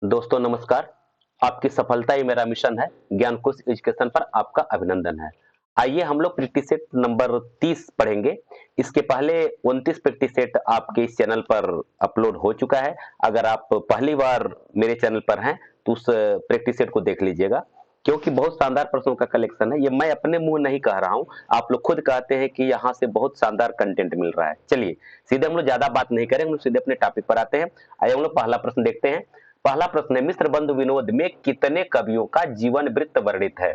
दोस्तों नमस्कार। आपकी सफलता ही मेरा मिशन है। ज्ञान कोश एजुकेशन पर आपका अभिनंदन है। आइए हम लोग प्रैक्टिस सेट नंबर 30 पढ़ेंगे। इसके पहले 29 प्रैक्टिस सेट आपके इस चैनल पर अपलोड हो चुका है। अगर आप पहली बार मेरे चैनल पर हैं तो उस प्रैक्टिस सेट को देख लीजिएगा, क्योंकि बहुत शानदार प्रश्नों का कलेक्शन है। ये मैं अपने मुंह नहीं कह रहा हूं, आप लोग खुद कहते हैं कि यहाँ से बहुत शानदार कंटेंट मिल रहा है। चलिए सीधे हम लोग ज्यादा बात नहीं करें, हम लोग सीधे अपने टॉपिक पर आते हैं। आइए हम लोग पहला प्रश्न देखते हैं। पहला प्रश्न है, मिश्र बंधु विनोद में कितने कवियों का जीवन वृत्त वर्णित है?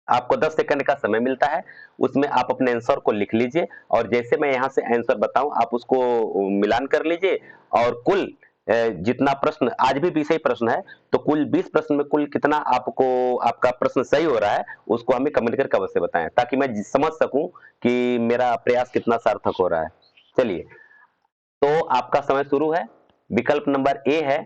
आपको 10 सेकंड का समय मिलता है, उसमें आप अपने आंसर को लिख लीजिए और जैसे मैं यहां से आंसर बताऊं आप उसको मिलान कर लीजिए। और कुल जितना प्रश्न आज भी 20 ही प्रश्न है, तो कुल 20 प्रश्न में कुल कितना आपको आपका प्रश्न सही हो रहा है उसको हमें कमेंट करके अवश्य बताएं, ताकि मैं समझ सकूं कि मेरा प्रयास कितना सार्थक हो रहा है। चलिए, तो आपका समय शुरू है। विकल्प नंबर ए है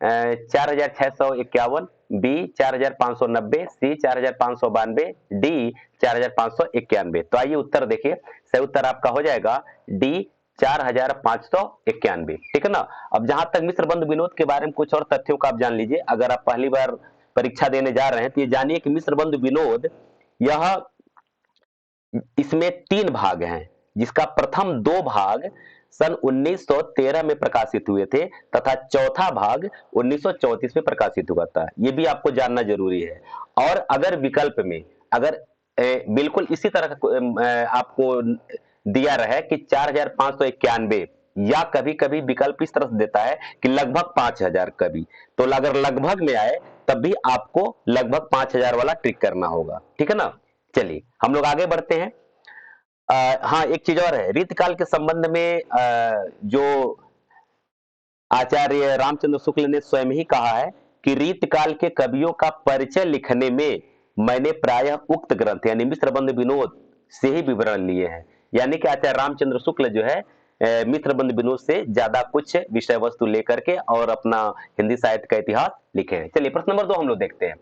4651, बी 4590, सी 4592, डी 4591। तो आइए उत्तर देखिए। सही उत्तर आपका हो जाएगा डी 4591। ठीक है ना। अब जहां तक मिश्र बंधु विनोद के बारे में कुछ और तथ्यों का आप जान लीजिए। अगर आप पहली बार परीक्षा देने जा रहे हैं तो ये जानिए कि मिश्र बंधु विनोद यह इसमें 3 भाग हैं, जिसका प्रथम 2 भाग सन 1913 में प्रकाशित हुए थे तथा चौथा भाग 1934 में प्रकाशित हुआ था। ये भी आपको जानना जरूरी है। और अगर विकल्प में अगर बिल्कुल इसी तरह का आपको दिया रहे कि 4591, या कभी कभी विकल्प इस तरह से देता है कि लगभग 5000 कवि, तो अगर लगभग में आए तब भी आपको लगभग 5000 वाला ट्रिक करना होगा। ठीक है ना। चलिए हम लोग आगे बढ़ते हैं। हाँ, एक चीज और है। रीतकाल के संबंध में जो आचार्य रामचंद्र शुक्ल ने स्वयं ही कहा है कि रीतकाल के कवियों का परिचय लिखने में मैंने प्रायः उक्त ग्रंथ यानी मिश्र बंधु विनोद से ही विवरण लिए हैं। यानी कि आचार्य रामचंद्र शुक्ल जो है मिश्र बंधु विनोद से ज्यादा कुछ विषय वस्तु लेकर के और अपना हिंदी साहित्य का इतिहास लिखे हैं। चलिए प्रश्न नंबर 2 हम लोग देखते हैं।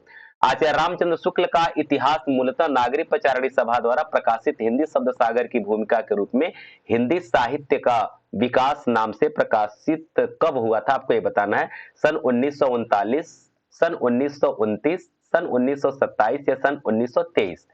आचार्य रामचंद्र शुक्ल का इतिहास मूलतः नागरिक प्रचारणी सभा द्वारा प्रकाशित हिंदी शब्द सागर की भूमिका के रूप में हिंदी साहित्य का विकास नाम से प्रकाशित कब हुआ था? आपको ये बताना है। सन 1939, सन 1929, सन 1927 या सन 1923।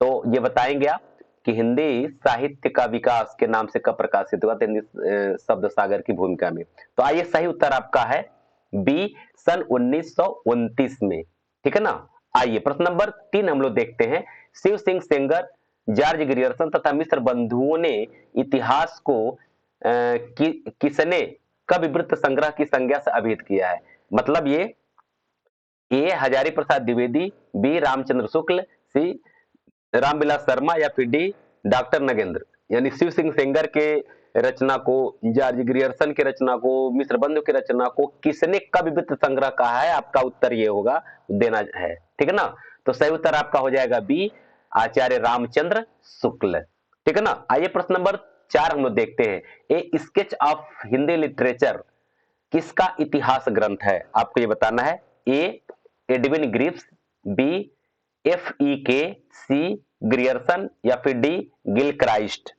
तो ये बताएंगे आप कि हिंदी साहित्य का विकास के नाम से कब प्रकाशित हुआ था हिंदी शब्द सागर की भूमिका में। तो आइए सही उत्तर आपका है बी सन 1929 में। ठीक है ना। आइए प्रश्न नंबर 3 हम लोग देखते हैं। शिव सिंह सेंगर, जॉर्ज ग्रियर्सन तथा मिश्र बंधुओं ने इतिहास को किसने कवि वृत्त संग्रह की संज्ञा से अभिहित किया है? मतलब ये ए हजारी प्रसाद द्विवेदी, बी रामचंद्र शुक्ल, सी रामविलास शर्मा या फिर डी डॉक्टर नगेंद्र। यानी शिव सिंह सेंगर के रचना को, जॉर्ज ग्रियर्सन की रचना को, मिश्र बंधु की रचना को किसने कवि वृत्त संग्रह कहा है? आपका उत्तर ये होगा, देना है। ठीक है ना। तो सही उत्तर आपका हो जाएगा बी आचार्य रामचंद्र शुक्ल। ठीक है ना। आइए प्रश्न नंबर 4 हम लोग देखते हैं। A sketch of Hindi literature किसका इतिहास ग्रंथ है? आपको ये बताना है। A Edwin Greaves, B F E Keay, C Grierson या फिर डी गिल क्राइस्ट।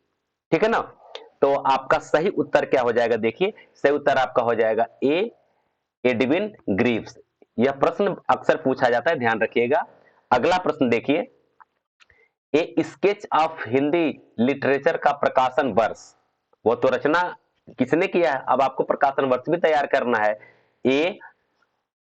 ठीक है ना। तो आपका सही उत्तर क्या हो जाएगा? देखिए सही उत्तर आपका हो जाएगा ए एडविन ग्रीव्स। यह प्रश्न अक्सर पूछा जाता है, ध्यान रखिएगा। अगला प्रश्न देखिए। ए स्केच ऑफ हिंदी लिटरेचर का प्रकाशन वर्ष, वो तो रचना किसने किया है, अब आपको प्रकाशन वर्ष भी तैयार करना है। ए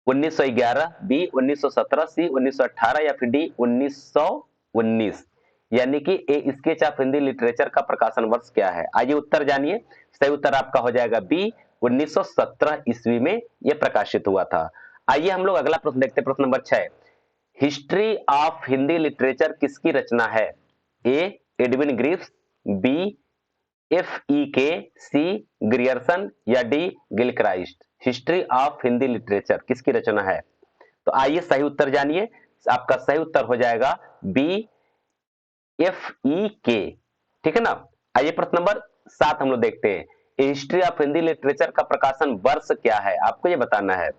1911, बी 1917, सी 1918 या फिर डी 1919। यानी कि ए स्केच ऑफ हिंदी लिटरेचर का प्रकाशन वर्ष क्या है? आइए उत्तर जानिए। सही उत्तर आपका हो जाएगा बी 1917 ईस्वी में यह प्रकाशित हुआ था। आइए हम लोग अगला प्रश्न देखते हैं। प्रश्न नंबर 6, हिस्ट्री ऑफ हिंदी लिटरेचर किसकी रचना है? A Edwin Greaves, B F E Keay, C Grierson या D Gilchrist. History of Hindi literature किसकी रचना है? तो आइए सही उत्तर जानिए। आपका सही उत्तर हो जाएगा बी एफ ई के। ठीक है ना। आइए प्रश्न नंबर 7 हम लोग देखते हैं। हिस्ट्री ऑफ हिंदी लिटरेचर का प्रकाशन वर्ष क्या है? आपको ये बताना है।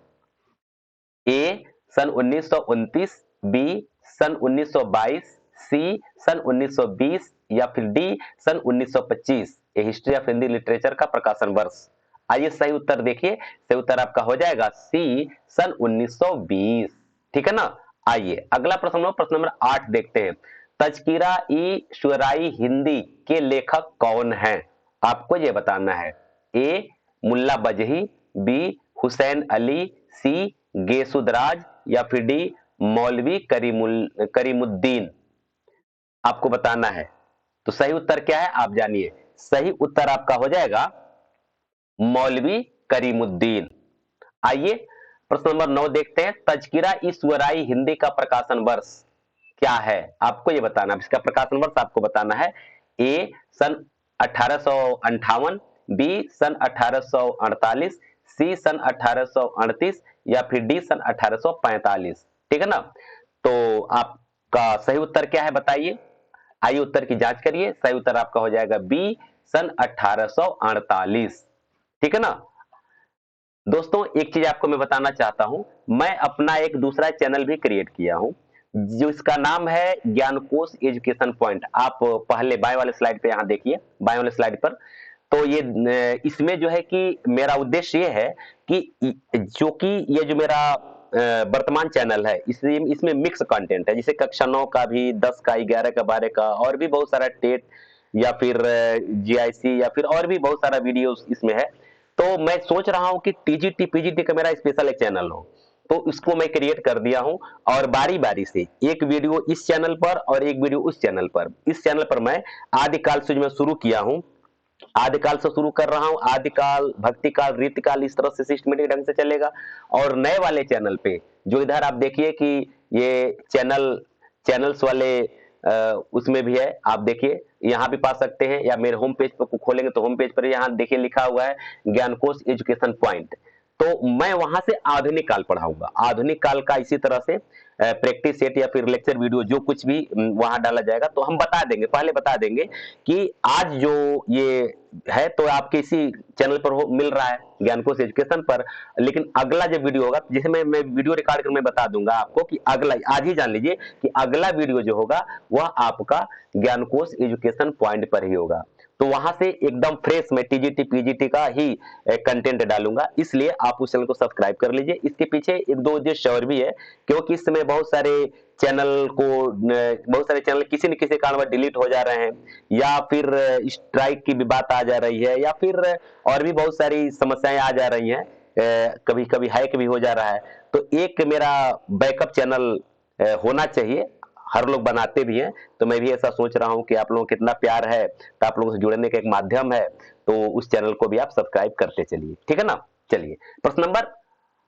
ए सन 1929, बी सन 1922, सी सन 1920 या फिर डी सन 1925। A history of Hindi literature का प्रकाशन वर्ष आइए सही उत्तर देखिए, सही उत्तर आपका हो जाएगा सी, सन 1920। ठीक है ना। आइए अगला प्रश्न हम लोग प्रश्न नंबर 8 देखते हैं। तज़किरा ई शुअराई हिंदी के लेखक कौन हैं? आपको ये बताना है। ए मुल्ला बजही, बी हुसैन अली, सी गेसुदराज या फिर डी मौलवी करीमुद्दीन। आपको बताना है। तो सही उत्तर क्या है आप जानिए। सही उत्तर आपका हो जाएगा मौलवी करीमुद्दीन। आइए प्रश्न नंबर 9 देखते हैं। तज़किरा ई शुअराई हिंदी का प्रकाशन वर्ष क्या है? आपको यह बताना है, इसका प्रकाशन वर्ष आपको बताना है। ए सन 1858, बी सन 1848, सी सन 1838 या फिर डी सन 1845। ठीक है ना। तो आपका सही उत्तर क्या है बताइए। आइए उत्तर की जांच करिए। सही उत्तर आपका हो जाएगा बी सन 1848। ठीक है ना। दोस्तों एक चीज आपको मैं बताना चाहता हूं, मैं अपना एक दूसरा चैनल भी क्रिएट किया हूं जिसका नाम है ज्ञानकोश एजुकेशन पॉइंट। आप पहले बाएं वाले स्लाइड पे यहां देखिए, बाएं वाले स्लाइड पर। तो ये इसमें जो है कि मेरा उद्देश्य ये है कि जो कि ये जो मेरा वर्तमान चैनल है इसमें मिक्स कंटेंट है, जैसे कक्षा 9 का भी, 10 का, 11 का, 12 का, और भी बहुत सारा टेट या फिर जीआईसी या फिर और भी बहुत सारा वीडियो इसमें है। तो मैं सोच रहा हूं कि टीजीटी पीजीटी का मेरा स्पेशल एक चैनल हो, तो इसको मैं क्रिएट कर दिया हूं और बारी बारी से एक वीडियो इस चैनल पर और एक वीडियो उस चैनल पर। इस चैनल पर मैं आदिकाल से जो मैं शुरू किया हूं, आदिकाल से शुरू कर रहा हूं, आदिकाल, भक्तिकाल, रीतिकाल, इस तरह से सिस्टमेटिक ढंग से चलेगा। और नए वाले चैनल पे जो इधर आप देखिए कि ये चैनल्स वाले उसमें भी है, आप देखिए यहां भी पा सकते हैं, या मेरे होम पेज पर खोलेंगे तो होम पेज पर यहां देखिए लिखा हुआ है ज्ञानकोश एजुकेशन पॉइंट। तो मैं वहां से आधुनिक काल पढ़ाऊंगा, आधुनिक काल का इसी तरह से प्रैक्टिस सेट या फिर लेक्चर वीडियो जो कुछ भी वहां डाला जाएगा, तो हम बता देंगे, पहले बता देंगे कि आज जो ये है तो आपके इसी चैनल पर मिल रहा है ज्ञानकोश एजुकेशन पर। लेकिन अगला जब वीडियो होगा, जैसे मैं वीडियो रिकॉर्ड कर मैं बता दूंगा आपको कि अगला, आज ही जान लीजिए कि अगला वीडियो जो होगा वह आपका ज्ञानकोश एजुकेशन पॉइंट पर ही होगा। तो वहां से एकदम फ्रेश मैं टीजीटी पीजीटी का ही कंटेंट डालूंगा, इसलिए आप उस चैनल को सब्सक्राइब कर लीजिए। इसके पीछे एक दो उद्देश्य और भी है, क्योंकि इस समय बहुत सारे चैनल किसी न किसी कारणवश डिलीट हो जा रहे हैं, या फिर स्ट्राइक की भी बात आ जा रही है, या फिर और भी बहुत सारी समस्याएं आ जा रही हैं, कभी कभी हैक भी हो जा रहा है। तो एक मेरा बैकअप चैनल होना चाहिए, हर लोग बनाते भी हैं, तो मैं भी ऐसा सोच रहा हूं कि आप लोगों को कितना प्यार है, तो आप लोगों से जुड़ने का एक माध्यम है, तो उस चैनल को भी आप सब्सक्राइब करते चलिए। ठीक है ना। चलिए प्रश्न नंबर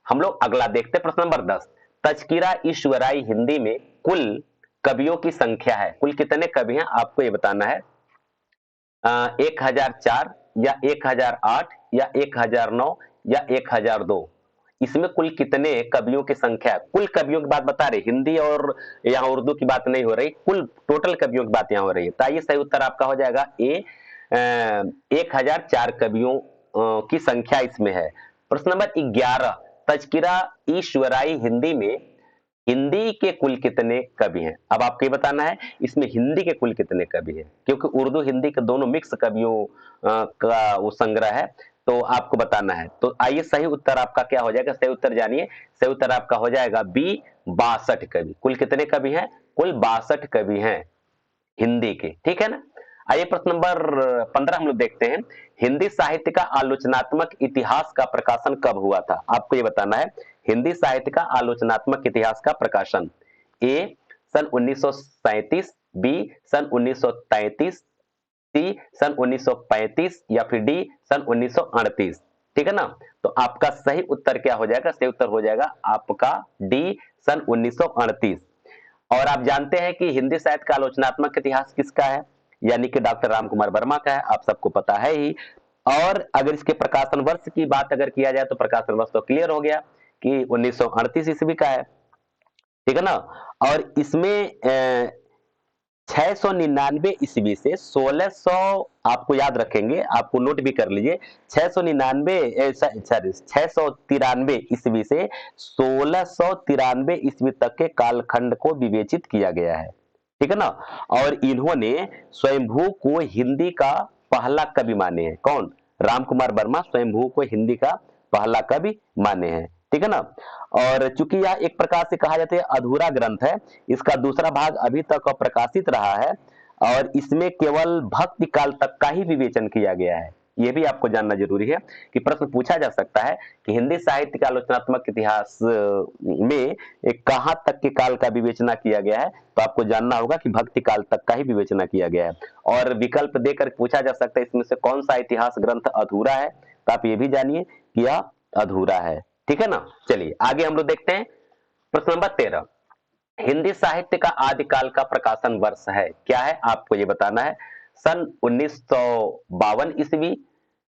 हम लोग अगला देखते हैं, प्रश्न नंबर 10। तज़किरा ईश्वराई हिंदी में कुल कवियों की संख्या है, कुल कितने कवि हैं आपको ये बताना है। 1004 या 1008 या 1009 या 1002, इसमें कुल कितने कवियों की संख्या है? कुल कवियों की बात बता रहे, हिंदी और यहाँ उर्दू की बात नहीं हो रही, कुल टोटल कवियों की बात यहाँ हो रही है। तो आइए सही उत्तर आपका हो जाएगा ए, 1004 कवियों की संख्या इसमें है। प्रश्न नंबर 11। तज़किरा ईश्वराई हिंदी में हिंदी के कुल कितने कवि हैं? अब आपको ये बताना है इसमें हिंदी के कुल कितने कवि हैं, क्योंकि उर्दू हिंदी के दोनों मिक्स कवियों का वो संग्रह है, तो आपको बताना है। तो आइए सही उत्तर आपका क्या हो जाएगा, सही उत्तर जानिए। सही उत्तर आपका हो जाएगा बी, 62 कवि। कुल कितने कवि हैं? कुल 62 कवि हैं हिंदी के। ठीक है ना। आइए प्रश्न नंबर 15 हम लोग देखते हैं। हिंदी साहित्य का आलोचनात्मक इतिहास का प्रकाशन कब हुआ था? आपको ये बताना है हिंदी साहित्य का आलोचनात्मक इतिहास का प्रकाशन। ए सन 1937, बी सन 1933, सी सन 1935 या फिर डी सन 1938। ठीक है ना। तो आपका सही उत्तर क्या हो जाएगा? सही उत्तर हो जाएगा आपका डी, सन 1938। और आप जानते हैं कि हिंदी साहित्य का आलोचनात्मक इतिहास किसका है, यानी कि डॉक्टर राम कुमार वर्मा का है, आप सबको पता है ही। और अगर इसके प्रकाशन वर्ष की बात अगर किया जाए तो प्रकाशन वर्ष तो क्लियर हो गया कि 1938 ईस्वी का है। ठीक है ना। और इसमें 699 ईस्वी से 1600, आपको याद रखेंगे, आपको नोट भी कर लीजिए, 699 सॉरी 693 ईस्वी से 1693 ईस्वी तक के कालखंड को विवेचित किया गया है। ठीक है ना। और इन्होंने स्वयंभू को हिंदी का पहला कवि माने हैं। कौन? राम कुमार वर्मा स्वयंभू को हिंदी का पहला कवि माने हैं, ठीक है ना। और चूंकि यह एक प्रकार से कहा जाता है अधूरा ग्रंथ है, इसका दूसरा भाग अभी तक अप्रकाशित रहा है और इसमें केवल भक्ति काल तक का ही विवेचन किया गया है। यह भी आपको जानना जरूरी है कि प्रश्न पूछा जा सकता है कि हिंदी साहित्य के आलोचनात्मक इतिहास में कहां तक के काल का विवेचना किया गया है, तो आपको जानना होगा कि भक्ति काल तक का ही विवेचना किया गया है। और विकल्प देकर पूछा जा सकता है इसमें से कौन सा इतिहास ग्रंथ अधूरा है, तो आप ये भी जानिए कि यह अधूरा है, ठीक है ना। चलिए आगे हम लोग देखते हैं प्रश्न नंबर 13। हिंदी साहित्य का आदिकाल का प्रकाशन वर्ष है, क्या है आपको ये बताना है। सन 1952 ईस्वी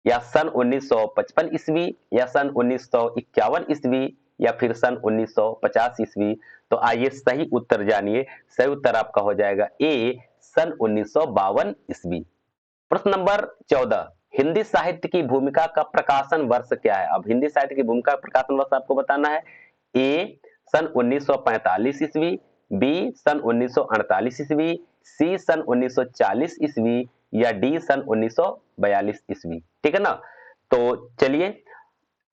या सन 1955 ईस्वी या सन 1951 ईस्वी या फिर सन 1950 ईस्वी। तो आइए सही उत्तर जानिए। सही उत्तर आपका हो जाएगा ए, सन 1952 ईस्वी। प्रश्न नंबर 14। हिंदी साहित्य की भूमिका का प्रकाशन वर्ष क्या है। अब हिंदी साहित्य की भूमिका का प्रकाशन वर्ष आपको बताना है। ए सन 1945 ईस्वी, बी सन 1948 ईस्वी, सी सन 1940 ईस्वी या डी सन 1942 ईस्वी, ठीक है ना। तो चलिए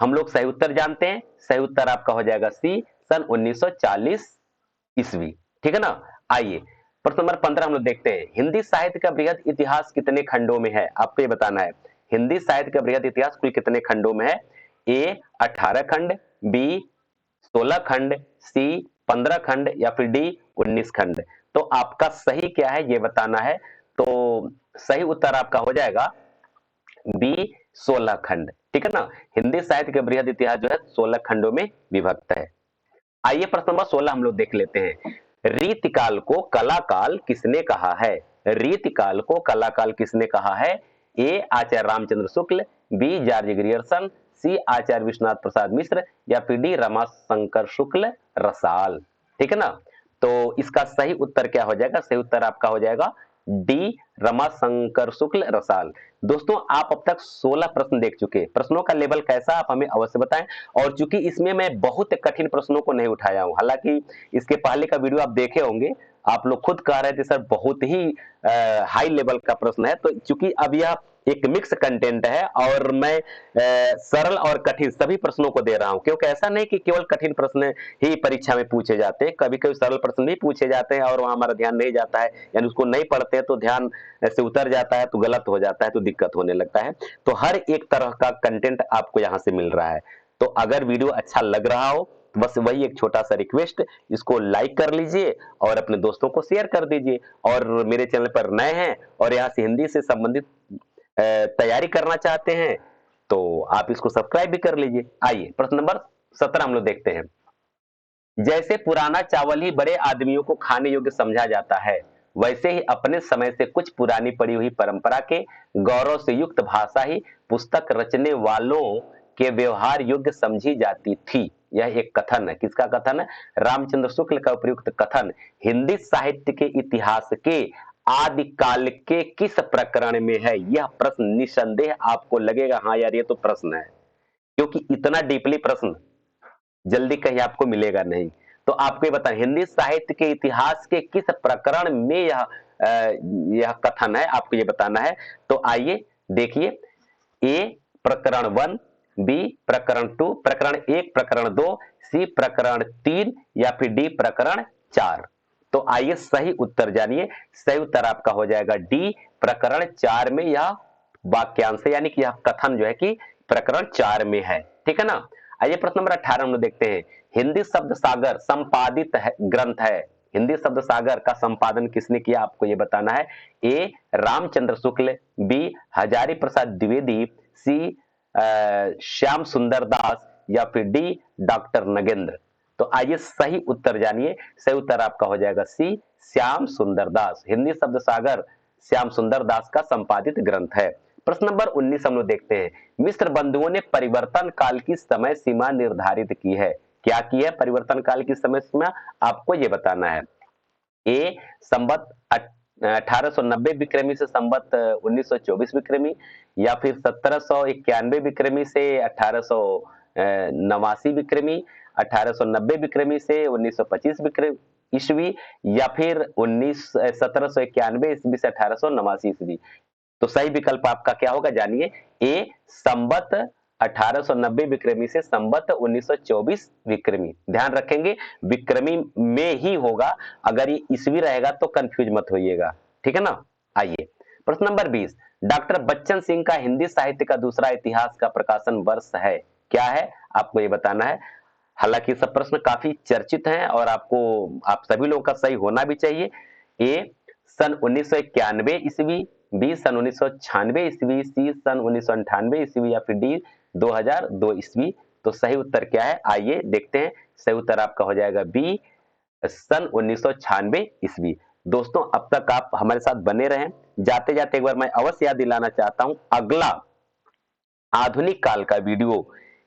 हम लोग सही उत्तर जानते हैं। सही उत्तर आपका हो जाएगा सी, सन 1940 ईस्वी, ठीक है ना। आइए प्रश्न नंबर 15 हम लोग देखते हैं। हिंदी साहित्य का बृहद इतिहास कितने खंडों में है, आपको ये बताना है। हिंदी साहित्य का बृहद इतिहास कुल कितने खंडों में है। ए 18 खंड, बी 16 खंड, सी 15 खंड या फिर डी 19 खंड। तो आपका सही क्या है ये बताना है। तो सही उत्तर आपका हो जाएगा बी 16 खंड, ठीक है ना। हिंदी साहित्य का बृहद इतिहास जो है 16 खंडों में विभक्त है। आइए प्रश्न नंबर 16 हम लोग देख लेते हैं। रीतिकाल को कलाकाल किसने कहा है। रीतिकाल को कलाकाल किसने कहा है। ए आचार्य Ramchandra Shukla, B George Grierson, सी आचार्य विश्वनाथ प्रसाद मिश्र या फिर डी रमाशंकर शुक्ल रसाल, ठीक है ना। तो इसका सही उत्तर क्या हो जाएगा। सही उत्तर आपका हो जाएगा डी रमाशंकर शुक्ल रसाल। दोस्तों आप अब तक 16 प्रश्न देख चुके। प्रश्नों का लेवल कैसा आप हमें अवश्य बताएं। और चूंकि इसमें मैं बहुत कठिन प्रश्नों को नहीं उठाया हूं, हालांकि इसके पहले का वीडियो आप देखे होंगे, आप लोग खुद कह रहे थे सर बहुत ही हाई लेवल का प्रश्न है। तो चूंकि अब यह एक मिक्स कंटेंट है और मैं सरल और कठिन सभी प्रश्नों को दे रहा हूं, क्योंकि ऐसा नहीं कि केवल कठिन प्रश्न ही परीक्षा में पूछे जाते हैं, कभी कभी सरल प्रश्न भी पूछे जाते हैं और वहां हमारा ध्यान नहीं जाता है, यानी उसको नहीं पढ़ते हैं तो ध्यान से उतर जाता है, तो गलत हो जाता है, तो दिक्कत होने लगता है। तो हर एक तरह का कंटेंट आपको यहां से मिल रहा है। तो अगर वीडियो अच्छा लग रहा हो तो बस वही एक छोटा सा रिक्वेस्ट, इसको लाइक कर लीजिए और अपने दोस्तों को शेयर कर दीजिए। और मेरे चैनल पर नए हैं और यहाँ से हिंदी से संबंधित तैयारी करना चाहते हैं तो आप इसको सब्सक्राइब भी कर लीजिए। आइए प्रश्न नंबर 17 हम लोग देखते हैं। जैसे पुराना चावल ही बड़े आदमियों को खाने योग्य समझा जाता है, वैसे ही अपने समय से कुछ पुरानी पड़ी हुई परंपरा के गौरव से युक्त भाषा ही पुस्तक रचने वालों के व्यवहार योग्य समझी जाती थी। यह एक कथन है। किसका कथन है। रामचंद्र शुक्ल का उपयुक्त कथन हिंदी साहित्य के इतिहास के आदिकाल के किस प्रकरण में है। यह प्रश्न निसंदेह आपको लगेगा हाँ यार ये तो प्रश्न है, क्योंकि इतना डीपली प्रश्न जल्दी कहीं आपको मिलेगा नहीं। तो आपको ये बताएं हिंदी साहित्य के इतिहास के किस प्रकरण में यह कथन है, आपको ये बताना है। तो आइए देखिए, ए प्रकरण 1, बी प्रकरण 2, प्रकरण 1, प्रकरण 2, सी प्रकरण 3 या फिर डी प्रकरण 4। तो आइए सही उत्तर जानिए। सही उत्तर आपका हो जाएगा डी प्रकरण 4 में यह वाक्यांश यानी कि यह कथन जो है कि प्रकरण 4 में है, ठीक है ना। आइए प्रश्न नंबर 18 हम लोग देखते हैं। हिंदी शब्द सागर संपादित ग्रंथ है। हिंदी शब्द सागर का संपादन किसने किया आपको यह बताना है। ए रामचंद्र शुक्ल, बी हजारी प्रसाद द्विवेदी, सी श्याम सुंदर दास या फिर डी डॉक्टर नगेंद्र। तो आइए सही उत्तर जानिए। सही उत्तर आपका हो जाएगा सी श्याम सुंदर दास। हिंदी शब्द सागर श्याम सुंदर दास का संपादित ग्रंथ है। प्रश्न नंबर 19 हम लोग देखते हैं। मिस्र बंधुओं ने परिवर्तन काल की समय सीमा निर्धारित की है। क्या की है परिवर्तन काल की समय सीमा, आपको यह बताना है। ए संबत 1890 विक्रमी से संबत 1924 विक्रमी या फिर 1791 विक्रमी से 1889 विक्रमी, 1890 विक्रमी से 1925 विक्रमी ईस्वी या फिर 1791 ईस्वी से 1889 ईस्वी। तो सही विकल्प आपका क्या होगा जानिए, ए संवत 1890 विक्रमी से संवत 1924 विक्रमी। ध्यान रखेंगे विक्रमी में ही होगा, अगर ये ईस्वी रहेगा तो कंफ्यूज मत होइएगा, ठीक है ना। आइए प्रश्न नंबर 20, डॉक्टर बच्चन सिंह का हिंदी साहित्य का दूसरा इतिहास का प्रकाशन वर्ष है, क्या है आपको ये बताना है। हालांकि सब प्रश्न काफी चर्चित हैं और आपको, आप सभी लोगों का सही होना भी चाहिए। ए सन 1991 ईस्वी, बी सन 1996 ईस्वी, सी सन 1998 ईस्वी या फिर डी 2002 ईस्वी। तो सही उत्तर क्या है आइए देखते हैं। सही उत्तर आपका हो जाएगा बी सन 1996 ईस्वी। दोस्तों अब तक आप हमारे साथ बने रहें। जाते जाते एक बार मैं अवश्य याद दिलाना चाहता हूं, अगला आधुनिक काल का वीडियो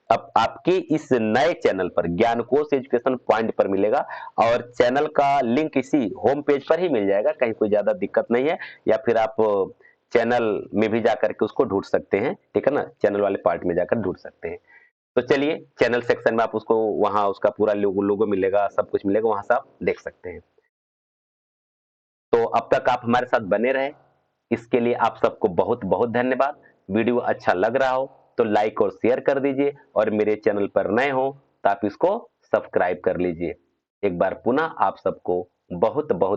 अब आपके इस नए चैनल पर ज्ञानकोश एजुकेशन पॉइंट पर मिलेगा और चैनल का लिंक इसी होम पेज पर ही मिल जाएगा, कहीं कोई ज्यादा दिक्कत नहीं है, या फिर आप चैनल में भी जाकर के उसको ढूंढ सकते हैं, ठीक है ना, चैनल वाले पार्ट में जाकर ढूंढ सकते हैं। तो चलिए चैनल सेक्शन में आप उसको, वहां उसका पूरा लोगो मिलेगा, सब कुछ मिलेगा, वहां से आप देख सकते हैं। तो अब तक आप हमारे साथ बने रहे, इसके लिए आप सबको बहुत बहुत धन्यवाद। वीडियो अच्छा लग रहा हो तो लाइक और शेयर कर दीजिए और मेरे चैनल पर नए हो तो आप इसको सब्सक्राइब कर लीजिए। एक बार पुनः आप सबको बहुत बहुत